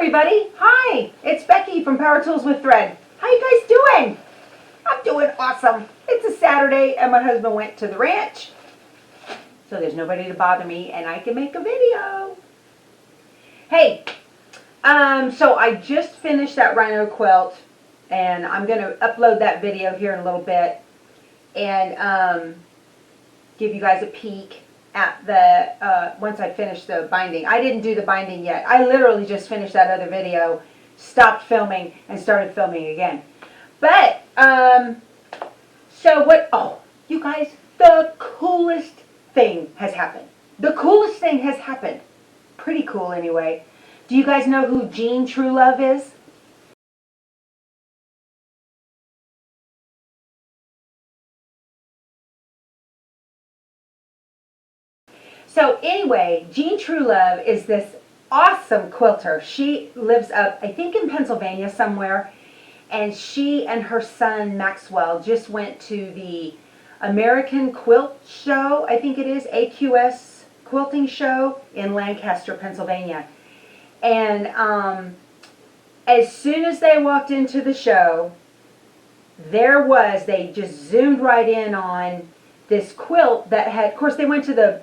everybody. Hi, it's Becky from Power Tools with Thread. How you guys doing? I'm doing awesome. It's a Saturday and my husband went to the ranch. So there's nobody to bother me and I can make a video. Hey, so I just finished that rhino quilt and I'm going to upload that video here in a little bit and give you guys a peek at the, once I finish the binding. I didn't do the binding yet. I literally just finished that other video, stopped filming, and started filming again. But, so what, oh, you guys, the coolest thing has happened. The coolest thing has happened. Pretty cool anyway. Do you guys know who Jean Truelove is? So anyway, Jean Truelove is this awesome quilter. She lives up, I think, in Pennsylvania somewhere, and she and her son Maxwell just went to the American Quilt Show, I think it is, AQS quilting show in Lancaster, Pennsylvania. And as soon as they walked into the show, they just zoomed right in on this quilt that had, of course, they went to the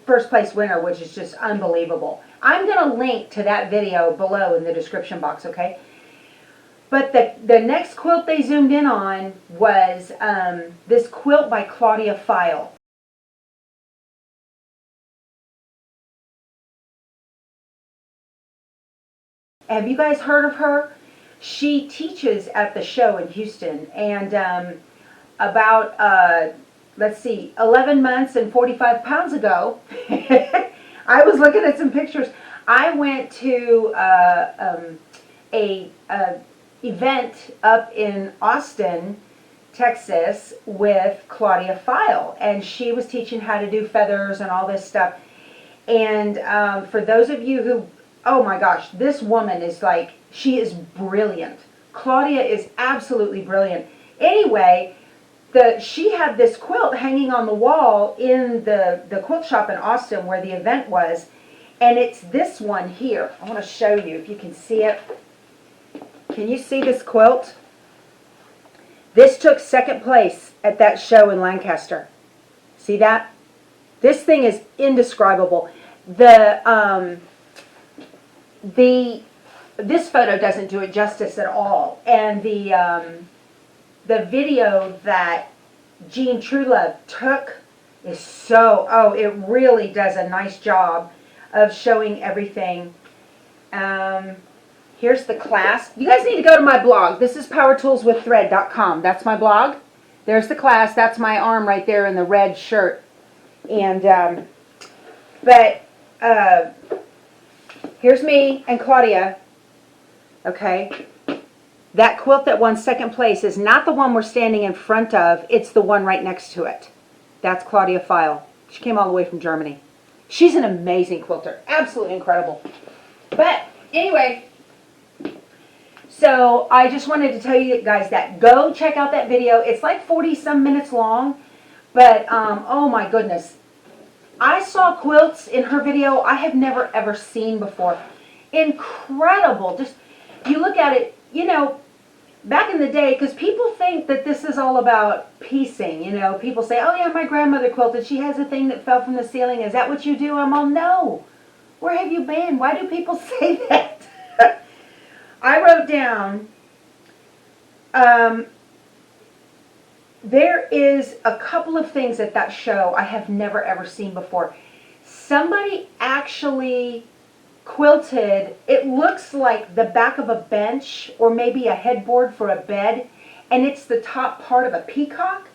first place winner, which is just unbelievable. I'm going to link to that video below in the description box, okay? But the next quilt they zoomed in on was this quilt by Claudia File. Have you guys heard of her? She teaches at the show in Houston, and about let's see, 11 months and 45 pounds ago, I was looking at some pictures. I went to a event up in Austin, Texas with Claudia File, and she was teaching how to do feathers and all this stuff. And for those of you who, oh my gosh, this woman is like, she is brilliant. Claudia is absolutely brilliant. Anyway, she had this quilt hanging on the wall in the quilt shop in Austin where the event was, and it's this one here. I want to show you if you can see it. Can you see this quilt? This took second place at that show in Lancaster. See that? This thing is indescribable. This photo doesn't do it justice at all, and the video that Jean Truelove took is so, oh, it really does a nice job of showing everything. Here's the class. You guys need to go to my blog. This is powertoolswiththread.com. That's my blog. There's the class. That's my arm right there in the red shirt. And, here's me and Claudia. Okay. That quilt that won second place is not the one we're standing in front of. It's the one right next to it. That's Claudia File. She came all the way from Germany. She's an amazing quilter. Absolutely incredible. But anyway, so I just wanted to tell you guys that. Go check out that video. It's like 40-some minutes long. But, oh my goodness. I saw quilts in her video I have never ever seen before. Incredible. Just, you look at it, you know, back in the day, because people think that this is all about piecing, you know, people say, oh yeah, my grandmother quilted, she has a thing that fell from the ceiling, is that what you do? I'm all, no. Where have you been? Why do people say that? I wrote down, there is a couple of things at that show I have never ever seen before. Somebody actually quilted, it looks like the back of a bench or maybe a headboard for a bed, and it's the top part of a peacock,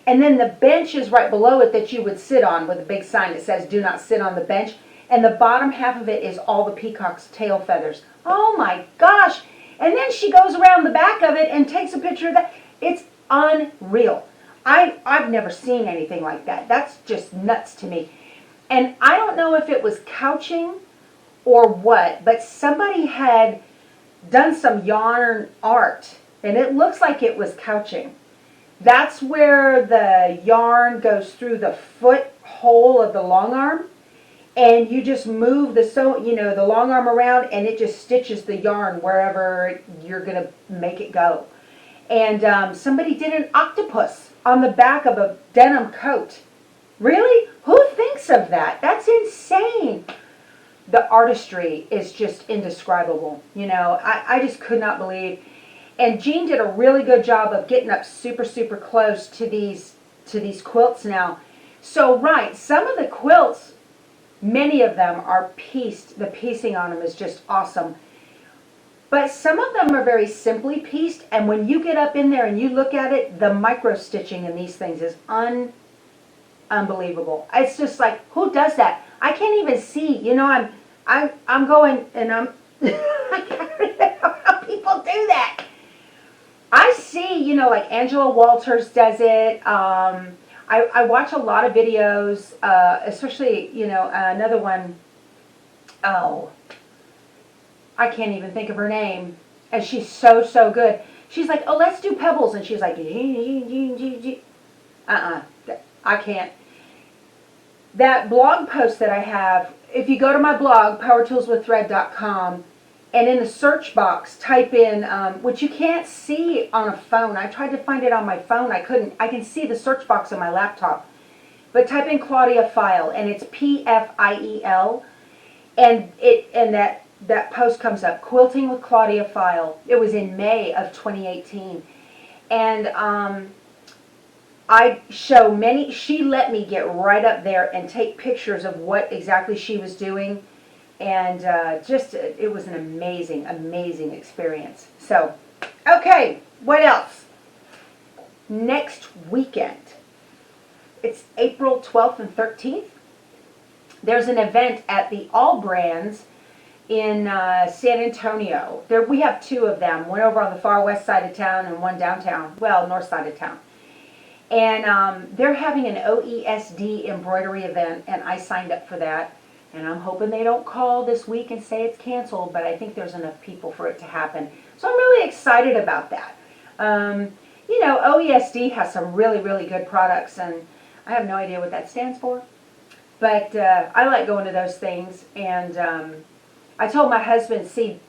and then the bench is right below it that you would sit on with a big sign that says do not sit on the bench, and the bottom half of it is all the peacock's tail feathers. Oh my gosh. And then she goes around the back of it and takes a picture of that. It's unreal. I've never seen anything like that. That's just nuts to me. And I don't know if it was couching or what, but somebody had done some yarn art, and it looks like it was couching. That's where the yarn goes through the foot hole of the long arm, and you just move the long arm around, and it just stitches the yarn wherever you're going to make it go. And somebody did an octopus on the back of a denim coat. Really? Who thinks of that? That's insane. The artistry is just indescribable. I just could not believe. And Jean did a really good job of getting up super, super close to these quilts now. So, right, some of the quilts, many of them are pieced. The piecing on them is just awesome. But some of them are very simply pieced, and when you get up in there and you look at it, the micro stitching in these things is unbelievable. It's just like, who does that? I can't even see. I'm going, and I can't remember how people do that. I see, like Angela Walters does it. I watch a lot of videos, especially, another one, oh, I can't even think of her name, and she's so, so good. She's like, oh, let's do pebbles, and she's like, I can't. That blog post that I have, if you go to my blog, powertoolswiththread.com, and in the search box, type in, which you can't see on a phone. I tried to find it on my phone. I couldn't. I can see the search box on my laptop. But type in Claudia Feil, and it's P-F-I-E-L, and that post comes up, Quilting with Claudia Feil. It was in May of 2018. And I show many, she let me get right up there and take pictures of what exactly she was doing. And it was an amazing, amazing experience. So, okay, what else? Next weekend, it's April 12th and 13th. There's an event at the All Brands in San Antonio. We have two of them, one over on the far west side of town and one downtown, well, north side of town. And they're having an OESD embroidery event, and I signed up for that. And I'm hoping they don't call this week and say it's canceled, but I think there's enough people for it to happen. So I'm really excited about that. OESD has some really, really good products, and I have no idea what that stands for. But I like going to those things, and I told my husband, see,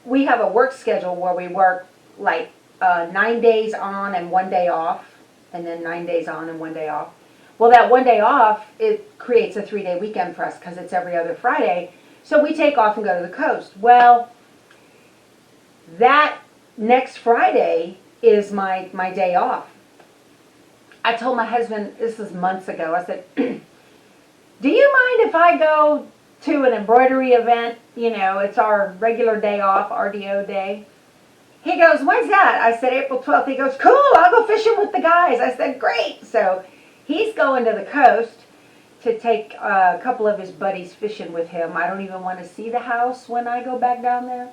we have a work schedule where we work like 9 days on and 1 day off, and then 9 days on and 1 day off. Well, that 1 day off, it creates a 3-day weekend for us because it's every other Friday. So we take off and go to the coast. Well, that next Friday is my day off. I told my husband, this was months ago, I said, do you mind if I go to an embroidery event? It's our regular day off, RDO day. He goes, when's that? I said, April 12th. He goes, cool, I'll go fishing with the guys. I said, great. So he's going to the coast to take a couple of his buddies fishing with him. I don't even want to see the house when I go back down there.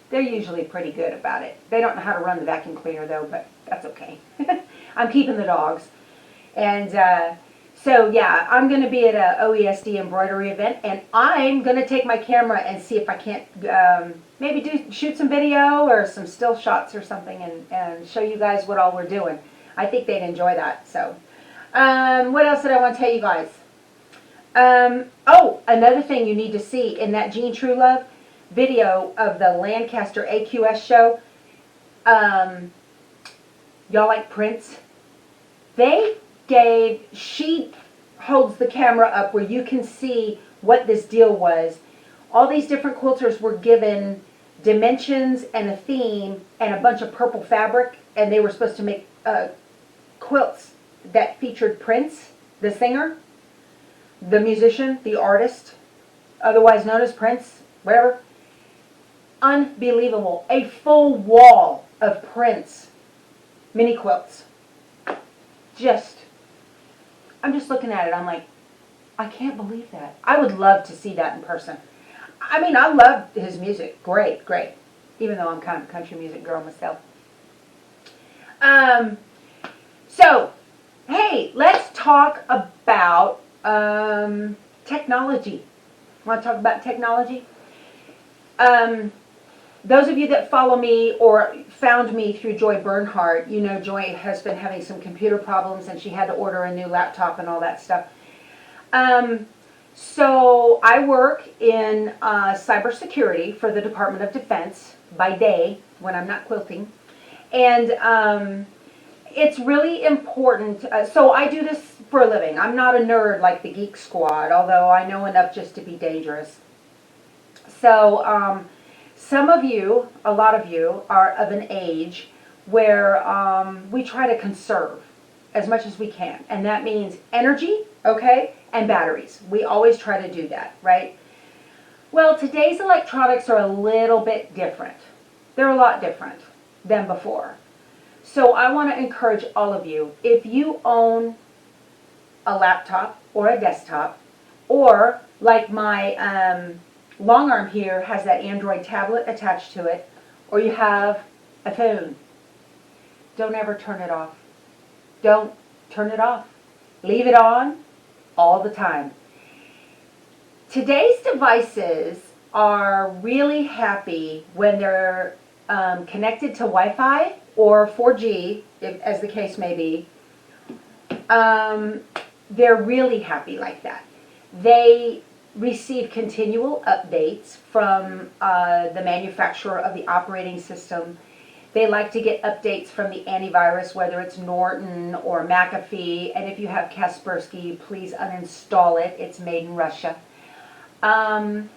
They're usually pretty good about it. They don't know how to run the vacuum cleaner, though, but that's okay. I'm keeping the dogs. And so, yeah, I'm going to be at a OESD embroidery event, and I'm going to take my camera and see if I can't maybe shoot some video or some still shots or something and show you guys what all we're doing. I think they'd enjoy that. So, what else did I want to tell you guys? Another thing you need to see in that Jean Truelove video of the Lancaster AQS show. Y'all like Prince? She holds the camera up where you can see what this deal was. All these different quilters were given dimensions and a theme and a bunch of purple fabric, and they were supposed to make quilts that featured Prince, the singer, the musician, the artist, otherwise known as Prince, whatever. Unbelievable. A full wall of Prince mini quilts. I'm just looking at it. I'm like, I can't believe that. I would love to see that in person. I mean, I love his music. Great. Even though I'm kind of a country music girl myself. So, hey, let's talk about technology. Want to talk about technology? Those of you that follow me or found me through Joy Bernhardt, you know Joy has been having some computer problems and she had to order a new laptop and all that stuff. So I work in cybersecurity for the Department of Defense by day when I'm not quilting. And it's really important. So I do this for a living. I'm not a nerd like the Geek Squad, although I know enough just to be dangerous. So some of you, a lot of you, are of an age where we try to conserve as much as we can. And that means energy, okay, and batteries. We always try to do that, right? Well, today's electronics are a little bit different. They're a lot different than before. So I want to encourage all of you, if you own a laptop or a desktop, or like my long arm here has that Android tablet attached to it, or you have a phone, don't ever turn it off. Don't turn it off. Leave it on all the time. Today's devices are really happy when they're connected to Wi-Fi or 4G, as the case may be. They're really happy like that. They receive continual updates from the manufacturer of the operating system. They like to get updates from the antivirus, whether it's Norton or McAfee. And if you have Kaspersky, please uninstall it. It's made in Russia. You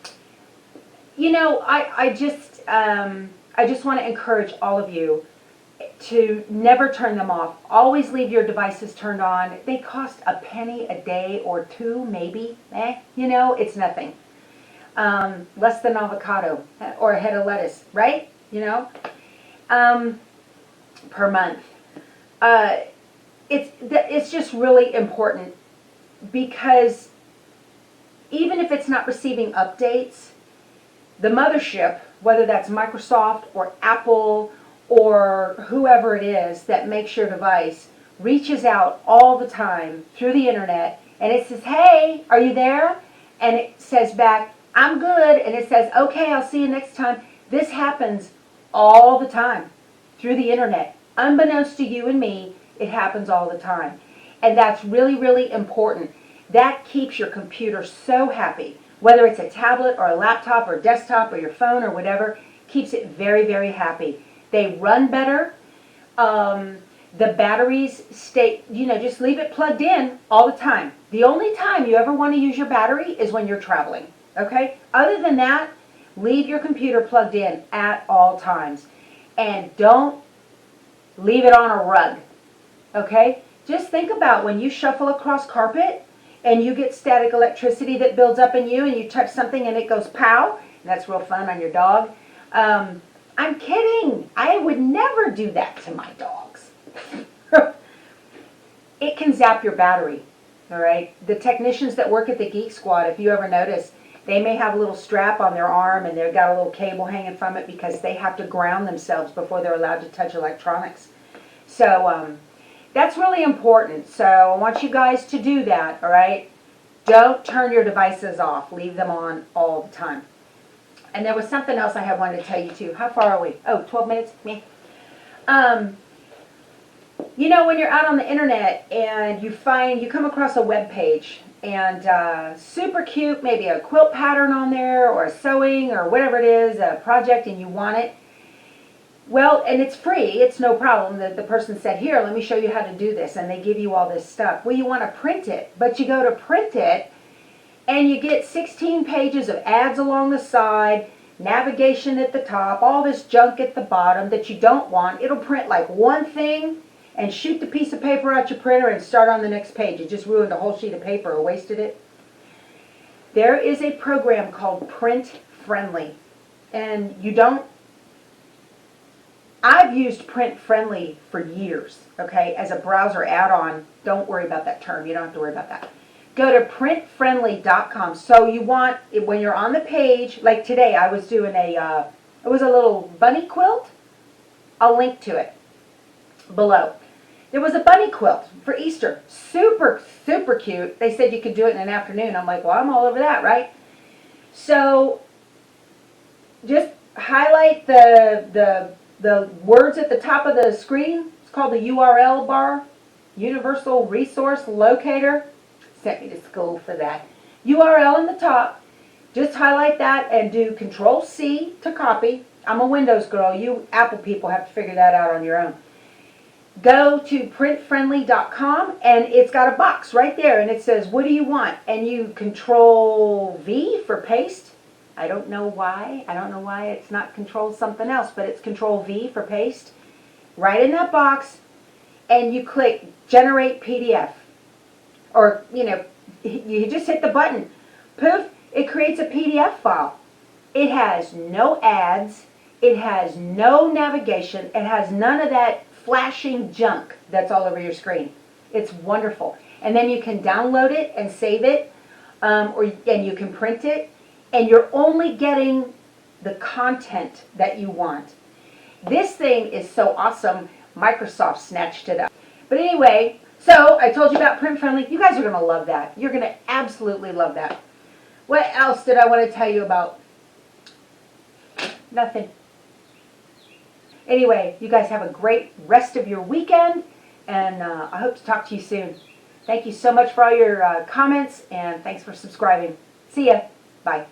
know, I just want to encourage all of you to never turn them off. Always leave your devices turned on. They cost a penny a day or two, maybe. You know, it's nothing. Less than avocado or a head of lettuce, right? You know, per month. It's just really important because even if it's not receiving updates, the mothership, whether that's Microsoft or Apple or whoever it is that makes your device, reaches out all the time through the internet and it says, hey, are you there? And it says back, I'm good. And it says, okay, I'll see you next time. This happens all the time through the internet. Unbeknownst to you and me, it happens all the time. And that's really, really important. That keeps your computer so happy. Whether it's a tablet or a laptop or desktop or your phone or whatever, keeps it very, very happy. They run better. The batteries stay, you know, just leave it plugged in all the time. The only time you ever want to use your battery is when you're traveling, okay? Other than that, leave your computer plugged in at all times. And don't leave it on a rug, okay? Just think about when you shuffle across carpet and you get static electricity that builds up in you and you touch something and it goes pow, and that's real fun on your dog. I'm kidding. I would never do that to my dogs. It can zap your battery, all right? The technicians that work at the Geek Squad, if you ever notice, they may have a little strap on their arm and they've got a little cable hanging from it because they have to ground themselves before they're allowed to touch electronics. So that's really important. So I want you guys to do that, all right? Don't turn your devices off. Leave them on all the time. And there was something else I wanted to tell you too. How far are we? Oh, 12 minutes? Me. You know, when you're out on the internet and you come across a web page and super cute, maybe a quilt pattern on there or a sewing or whatever it is, a project, and you want it. Well, and it's free. It's no problem. The person said, here, let me show you how to do this. And they give you all this stuff. Well, you want to print it, but you go to print it and you get 16 pages of ads along the side, navigation at the top, all this junk at the bottom that you don't want. It'll print like one thing and shoot the piece of paper out your printer and start on the next page. It just ruined a whole sheet of paper or wasted it. There is a program called Print Friendly. And I've used Print Friendly for years, okay, as a browser add-on. Don't worry about that term. You don't have to worry about that. Go to printfriendly.com. So you want, when you're on the page, like today I was doing it was a little bunny quilt. I'll link to it below. There was a bunny quilt for Easter. Super, super cute. They said you could do it in an afternoon. I'm like, well, I'm all over that, right? So just highlight the words at the top of the screen. It's called the URL bar, Universal Resource Locator. Sent me to school for that. URL in the top. Just highlight that and do Control C to copy. I'm a Windows girl. You Apple people have to figure that out on your own. Go to printfriendly.com and it's got a box right there and it says, what do you want? And you Control V for paste. I don't know why. I don't know why it's not Control something else, but it's Control V for paste. Right in that box, and you click Generate PDF. Or, you just hit the button. Poof, it creates a PDF file. It has no ads. It has no navigation. It has none of that flashing junk that's all over your screen. It's wonderful. And then you can download it and save it, and you can print it, and you're only getting the content that you want. This thing is so awesome, Microsoft snatched it up. But anyway, so I told you about Print Friendly. You guys are going to love that. You're going to absolutely love that. What else did I want to tell you about? Nothing. Anyway, you guys have a great rest of your weekend, and I hope to talk to you soon. Thank you so much for all your comments, and thanks for subscribing. See ya. Bye.